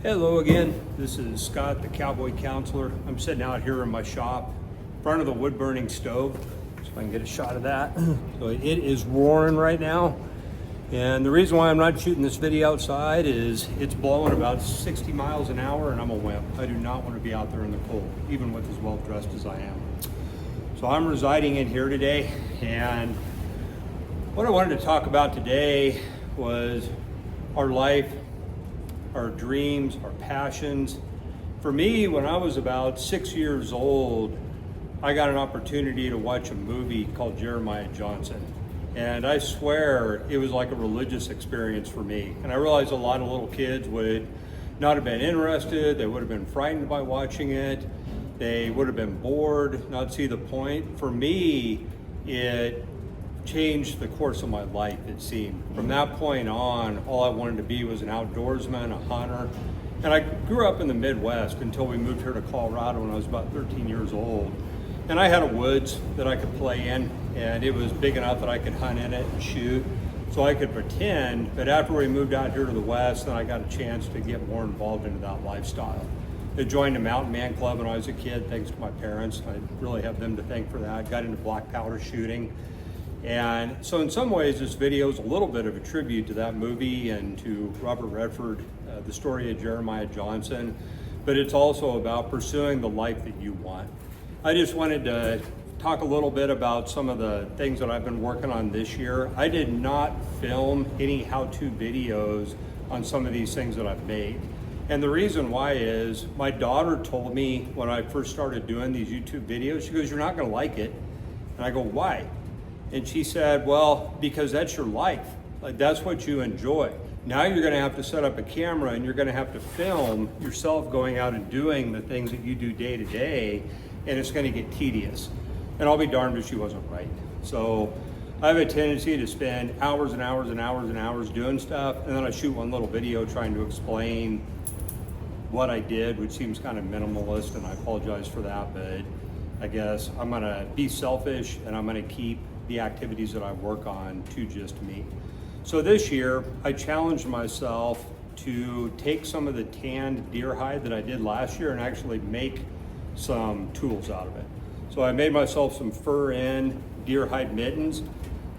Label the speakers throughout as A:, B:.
A: Hello again, this is Scott, the Cowboy Counselor. I'm sitting out here in my shop, in front of the wood burning stove, so if I can get a shot of that. So it is roaring right now, and the reason why I'm not shooting this video outside is it's blowing about 60 miles an hour and I'm a wimp. I do not want to be out there in the cold, even with as well dressed as I am. So I'm residing in here today, and what I wanted to talk about today was our life, our dreams, our passions. For me, when I was about 6 years old, I got an opportunity to watch a movie called Jeremiah Johnson. And I swear it was like a religious experience for me. And I realized a lot of little kids would not have been interested, they would have been frightened by watching it, they would have been bored, not see the point. For me, it changed the course of my life, it seemed. From that point on, all I wanted to be was an outdoorsman, a hunter. And I grew up in the Midwest until we moved here to Colorado when I was about 13 years old. And I had a woods that I could play in, and it was big enough that I could hunt in it and shoot. So I could pretend, but after we moved out here to the West, then I got a chance to get more involved into that lifestyle. I joined the Mountain Man Club when I was a kid, thanks to my parents. I really have them to thank for that. Got into black powder shooting. And so in some ways, this video is a little bit of a tribute to that movie and to Robert Redford, the story of Jeremiah Johnson, but it's also about pursuing the life that you want. I just wanted to talk a little bit about some of the things that I've been working on this year. I did not film any how-to videos on some of these things that I've made. And the reason why is my daughter told me when I first started doing these YouTube videos, she goes, "You're not gonna like it." And I go, "Why?" And she said, "Well, because that's your life. Like, that's what you enjoy. Now you're gonna have to set up a camera and you're gonna have to film yourself going out and doing the things that you do day to day, and it's gonna get tedious." And I'll be darned if she wasn't right. So I have a tendency to spend hours and hours and hours and hours doing stuff, and then I shoot one little video trying to explain what I did, which seems kind of minimalist, and I apologize for that, but I guess I'm gonna be selfish and I'm gonna keep the activities that I work on to just me. So this year, I challenged myself to take some of the tanned deer hide that I did last year and actually make some tools out of it. So I made myself some fur-in deer hide mittens.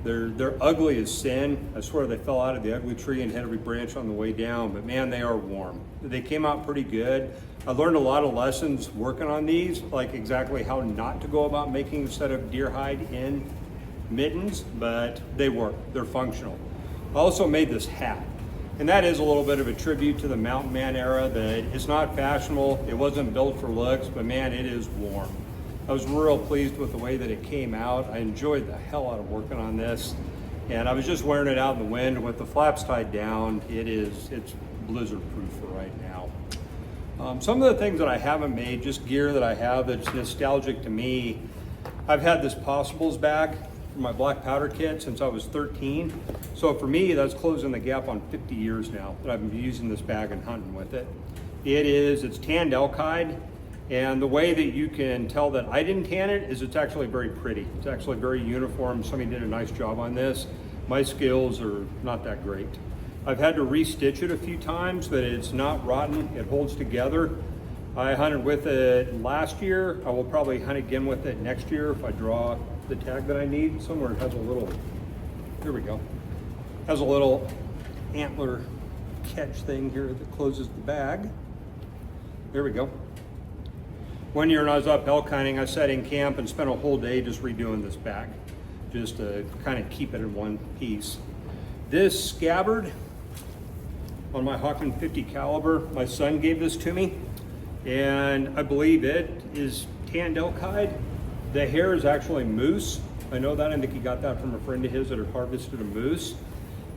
A: They're ugly as sin. I swear they fell out of the ugly tree and hit every branch on the way down, but man, they are warm. They came out pretty good. I learned a lot of lessons working on these, like exactly how not to go about making a set of deer hide in mittens, but they work, they're functional. I also made this hat, and that is a little bit of a tribute to the Mountain Man era, that it's not fashionable, it wasn't built for looks, but man, it is warm. I was real pleased with the way that it came out. I enjoyed the hell out of working on this, and I was just wearing it out in the wind with the flaps tied down. It's blizzard proof for right now. Some of the things that I haven't made, just gear that I have that's nostalgic to me. I've had this Possibles bag for my black powder kit since I was 13. So for me, that's closing the gap on 50 years now that I've been using this bag and hunting with it. It's tanned elk hide, and the way that you can tell that I didn't tan it is it's actually very pretty. It's actually very uniform. Somebody did a nice job on this. My skills are not that great. I've had to re-stitch it a few times, but it's not rotten. It holds together. I hunted with it last year. I will probably hunt again with it next year if I draw the tag that I need. Somewhere it has a little, here we go. Has a little antler catch thing here that closes the bag. There we go. One year when I was up elk hunting, I sat in camp and spent a whole day just redoing this bag, just to kind of keep it in one piece. This scabbard on my Hawken 50 caliber, my son gave this to me, and I believe it is tanned elk hide. The hair is actually moose. I know that. I think he got that from a friend of his that had harvested a moose,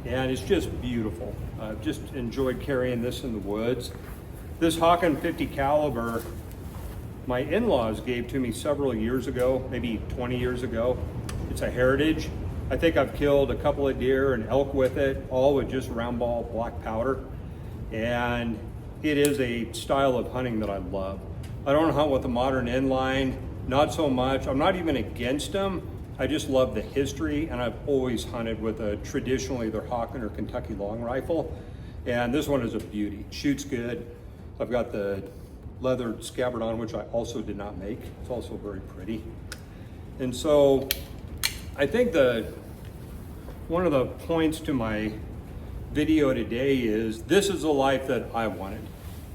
A: and it's just beautiful. I've just enjoyed carrying this in the woods. This Hawken 50 caliber, my in-laws gave to me several years ago, maybe 20 years ago. It's a heritage. I think I've killed a couple of deer and elk with it, all with just round ball black powder. And it is a style of hunting that I love. I don't hunt with a modern inline, not so much. I'm not even against them. I just love the history, and I've always hunted with a traditional either Hawken or Kentucky long rifle. And this one is a beauty. Shoots good. I've got the leather scabbard on, which I also did not make. It's also very pretty. And so I think one of the points to my video today is this is the life that I wanted.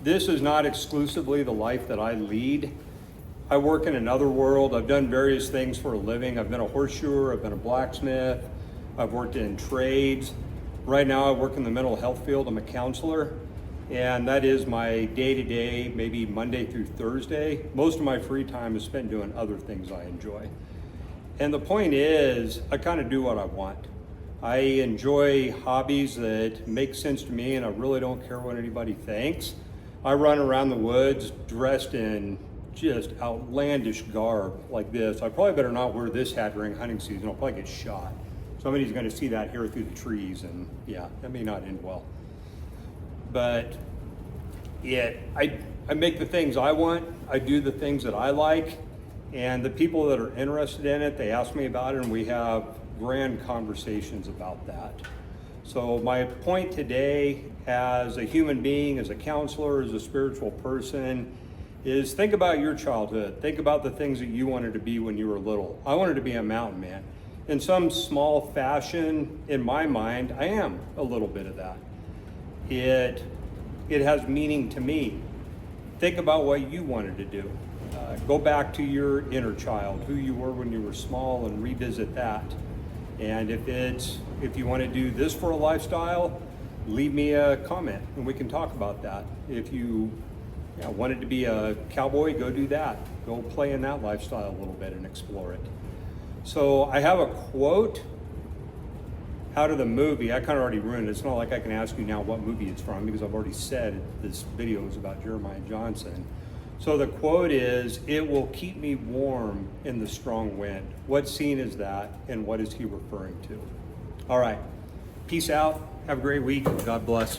A: This is not exclusively the life that I lead. I work in another world. I've done various things for a living. I've been a horseshoer, I've been a blacksmith, I've worked in trades. Right now I work in the mental health field. I'm a counselor, and that is my day-to-day, maybe Monday through Thursday. Most of my free time is spent doing other things I enjoy. And the point is, I kind of do what I want. I enjoy hobbies that make sense to me, and I really don't care what anybody thinks. I run around the woods dressed in just outlandish garb like this. I probably better not wear this hat during hunting season. I'll probably get shot. Somebody's going to see that here through the trees, and yeah, that may not end well. But I make the things I want. I do the things that I like, and the people that are interested in it, they ask me about it, and we have grand conversations about that. So my point today, as a human being, as a counselor, as a spiritual person, is think about your childhood. Think about the things that you wanted to be when you were little. I wanted to be a mountain man. In some small fashion, in my mind, I am a little bit of that. It has meaning to me. Think about what you wanted to do. Go back to your inner child, who you were when you were small, and revisit that. And if you want to do this for a lifestyle, leave me a comment and we can talk about that. If you wanted to be a cowboy, go do that. Go play in that lifestyle a little bit and explore it. So I have a quote out of the movie. I kind of already ruined it. It's not like I can ask you now what movie it's from because I've already said this video is about Jeremiah Johnson. So the quote is, "It will keep me warm in the strong wind." What scene is that, and what is he referring to? All right. Peace out. Have a great week. God bless.